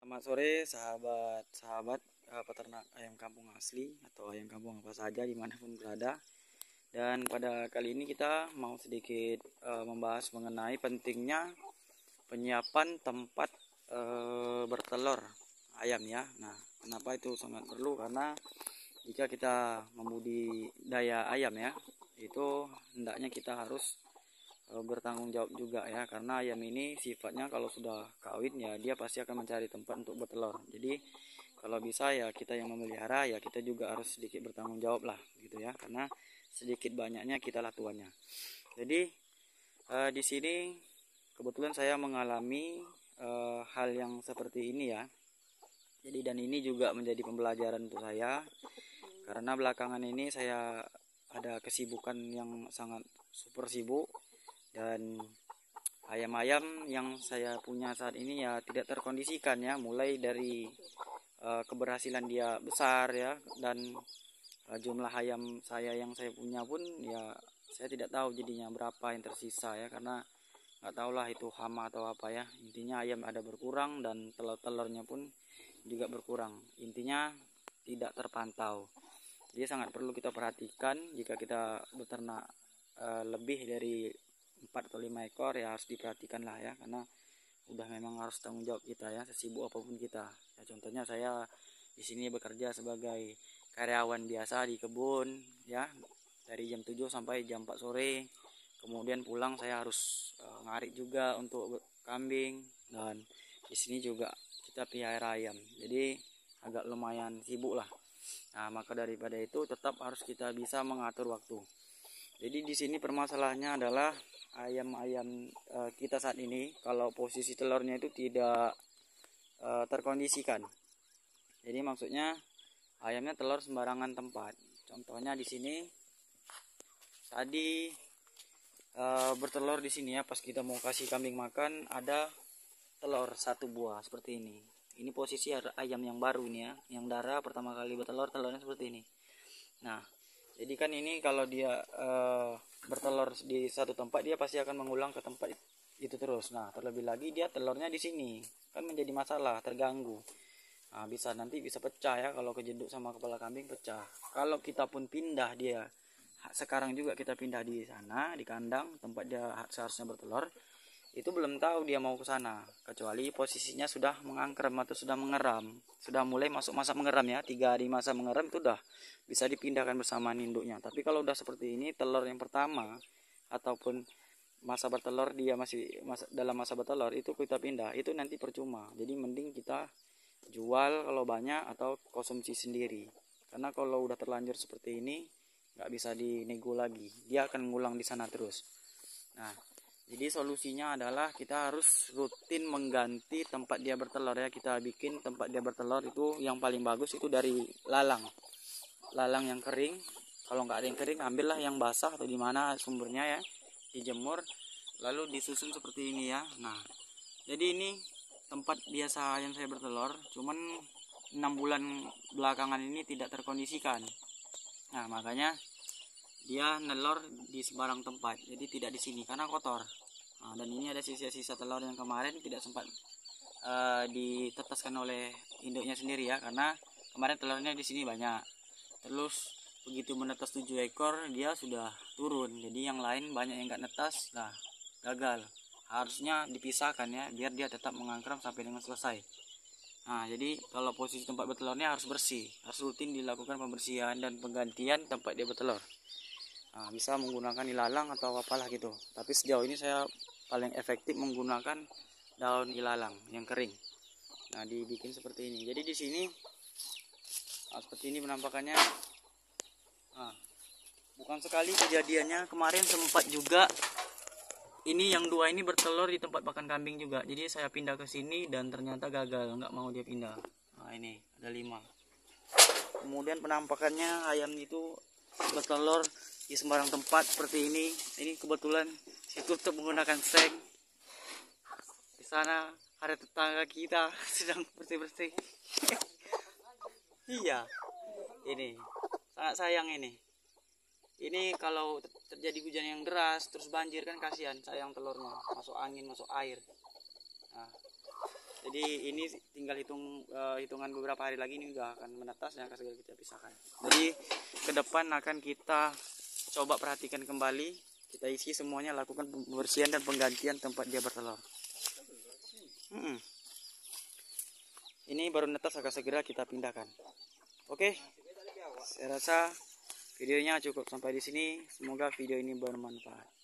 Selamat sore sahabat-sahabat peternak ayam kampung asli atau ayam kampung apa saja dimanapun berada. Dan pada kali ini kita mau sedikit membahas mengenai pentingnya penyiapan tempat bertelur ayam ya. Nah, kenapa itu sangat perlu? Karena jika kita membudidaya ayam ya, itu hendaknya kita harus bertanggung jawab juga ya, karena ayam ini sifatnya kalau sudah kawin ya dia pasti akan mencari tempat untuk bertelur. Jadi kalau bisa ya kita yang memelihara ya kita juga harus sedikit bertanggung jawab lah gitu ya, karena sedikit banyaknya kita lah tuannya. Jadi di sini kebetulan saya mengalami hal yang seperti ini ya. Jadi dan ini juga menjadi pembelajaran untuk saya, karena belakangan ini saya ada kesibukan yang sangat super sibuk, dan ayam-ayam yang saya punya saat ini ya tidak terkondisikan ya, mulai dari keberhasilan dia besar ya, dan jumlah ayam saya yang saya punya pun ya saya tidak tahu jadinya berapa yang tersisa ya, karena nggak tahulah itu hama atau apa ya. Intinya ayam ada berkurang dan telur-telurnya pun juga berkurang, intinya tidak terpantau. Jadi sangat perlu kita perhatikan jika kita beternak lebih dari 4 atau 5 ekor ya, harus diperhatikan lah ya, karena udah memang harus tanggung jawab kita ya, sesibuk apapun kita ya. Contohnya saya di sini bekerja sebagai karyawan biasa di kebun ya, dari jam 7 sampai jam 4 sore. Kemudian pulang saya harus ngarik juga untuk kambing, dan di sini juga kita pelihara ayam, jadi agak lumayan sibuk lah. Nah, maka daripada itu tetap harus kita bisa mengatur waktu. Jadi di sini permasalahannya adalah ayam-ayam kita saat ini kalau posisi telurnya itu tidak terkondisikan. Jadi maksudnya ayamnya telur sembarangan tempat. Contohnya di sini tadi bertelur di sini ya, pas kita mau kasih kambing makan ada telur 1 buah seperti ini. Ini posisi ayam yang baru ini ya, yang darah pertama kali bertelur, telurnya seperti ini. Nah, jadi kan ini kalau dia bertelur di satu tempat dia pasti akan mengulang ke tempat itu terus. Nah, terlebih lagi dia telurnya di sini kan menjadi masalah, terganggu. Nah, nanti bisa pecah ya, kalau kejeduk sama kepala kambing pecah. Kalau kita pun pindah dia, sekarang juga kita pindah di sana di kandang tempat dia seharusnya bertelur, itu belum tahu dia mau ke sana, kecuali posisinya sudah mengangkrem atau sudah mengeram, sudah mulai masuk masa mengeram ya. 3 hari masa mengeram itu udah bisa dipindahkan bersama induknya. Tapi kalau udah seperti ini, telur yang pertama ataupun masa bertelur dia masih dalam masa bertelur, itu kita pindah itu nanti percuma. Jadi mending kita jual kalau banyak atau konsumsi sendiri, karena kalau udah terlanjur seperti ini nggak bisa dinego lagi, dia akan ngulang di sana terus. Nah, jadi solusinya adalah kita harus rutin mengganti tempat dia bertelur ya. Kita bikin tempat dia bertelur itu yang paling bagus itu dari lalang yang kering. Kalau nggak ada yang kering, ambillah yang basah atau di mana sumbernya ya, dijemur lalu disusun seperti ini ya. Nah, jadi ini tempat biasa yang saya bertelur, cuman 6 bulan belakangan ini tidak terkondisikan. Nah, makanya dia nelor di sembarang tempat, jadi tidak di sini karena kotor. Nah, dan ini ada sisa-sisa telur yang kemarin tidak sempat ditetaskan oleh induknya sendiri ya, karena kemarin telurnya di sini banyak. Terus begitu menetas 7 ekor dia sudah turun, jadi yang lain banyak yang nggak netas. Nah, gagal. Harusnya dipisahkan ya, biar dia tetap mengangkrem sampai dengan selesai. Nah, jadi kalau posisi tempat bertelurnya harus bersih, harus rutin dilakukan pembersihan dan penggantian tempat dia bertelur. Nah, bisa menggunakan ilalang atau apalah gitu, tapi sejauh ini saya paling efektif menggunakan daun ilalang yang kering. Nah, dibikin seperti ini. Jadi di sini seperti ini penampakannya. Nah, bukan sekali kejadiannya, kemarin sempat juga ini yang 2 ini bertelur di tempat pakan kambing juga. Jadi saya pindah ke sini dan ternyata gagal, nggak mau dia pindah. Nah, ini ada 5. Kemudian penampakannya ayam itu bertelur di sembarang tempat seperti ini. Ini kebetulan saya tutup menggunakan seng. Di sana ada tetangga kita sedang bersih-bersih. Iya, ini sangat sayang ini. Ini kalau terjadi hujan yang deras terus banjir kan kasihan, sayang telurnya, masuk angin masuk air. Nah, Jadi ini tinggal hitungan beberapa hari lagi ini udah akan menetas dan akan segera kita pisahkan. Jadi ke depan akan kita coba perhatikan kembali, kita isi semuanya, lakukan pembersihan dan penggantian tempat dia bertelur. Ini baru netas, akan segera kita pindahkan. Oke, saya rasa videonya cukup sampai di sini. Semoga video ini bermanfaat.